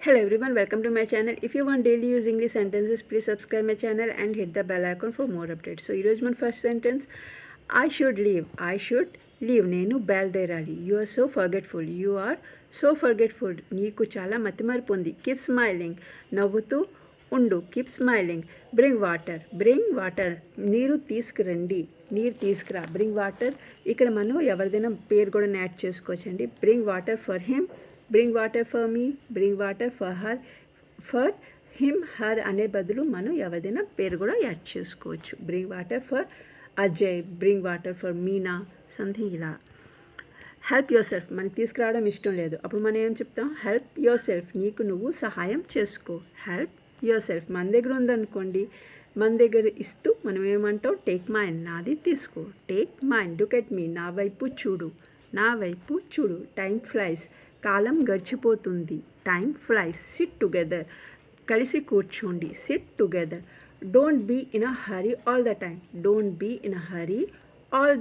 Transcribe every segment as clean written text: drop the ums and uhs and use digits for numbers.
Hello everyone, welcome to my channel. If you want daily use English sentences, please subscribe my channel and hit the bell icon for more updates. So, ఈరోజు మన first sentence I should leave. నేను బయలుదేరాలి. You are so forgetful. నీకు చాలా మతిమరుపు ఉంది. Keep smiling. నవ్వుతూ ఉండు. Keep smiling. Bring water. నీరు తీసుకురా. Bring water. ఇక్కడ మనం ఎవరిదైనా పేరు కూడా యాడ్ చేసుకోవచ్చండి. Bring water for him. Bring water for me, bring water for her, for him, her అనే బదులు మనం ఎవరిదైనా పేరు కూడా యాడ్ చేసుకోవచ్చు. Bring water for Ajay, bring water for Meena, something ఇలా. హెల్ప్ యువర్ సెల్ఫ్, మనకి తీసుకురావడం ఇష్టం లేదు, అప్పుడు మనం ఏం చెప్తాం? హెల్ప్ యువర్ సెల్ఫ్, నీకు నువ్వు సహాయం చేసుకో. Help your self. మన దగ్గర ఉందనుకోండి, మన దగ్గర ఇస్తూ మనం ఏమంటాం? టేక్ మైన్, నాది తీసుకో. Take mine. Look at me, నా వైపు చూడు. టైం ఫ్లైస్, కాలం గడిచిపోతుంది. Time flies. సిట్ టుగెదర్, కలిసి కూర్చోండి. Sit together. Don't be in a hurry all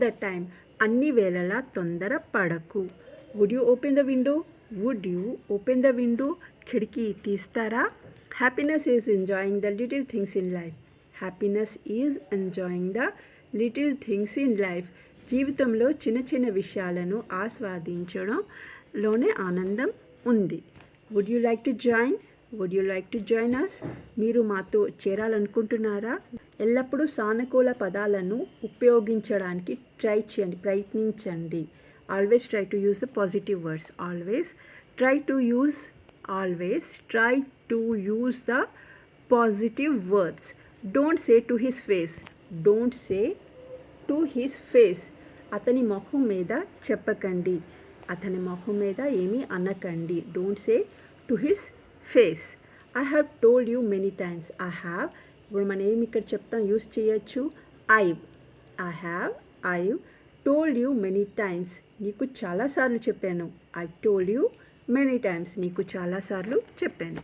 the time. అన్ని వేళలా తొందర పడకు. Would you open the window? కిటికీ తీస్తారా? Happiness is enjoying the little things in life. జీవితంలో చిన్న చిన్న విషయాలను ఆస్వాదించడంలోనే ఆనందం ఉంది. Would you like to join us? మీరు మాతో చేరాలనుకుంటున్నారా? ఎల్లప్పుడూ సానుకూల పదాలను ఉపయోగించడానికి ప్రయత్నించండి. Always try to use the positive words. Always try to use the positive words. Don't say to his face. అతని మొహం మీద చెప్పకండి. అతని మొహం మీద ఏమీ అనకండి. Don't say to his face. I have told you many times. ఇప్పుడు మనం ఏమి ఇక్కడ చెప్తాం? యూస్ చేయొచ్చు. I told you many times. నీకు చాలాసార్లు చెప్పాను. I told you many times. నీకు చాలాసార్లు చెప్పాను.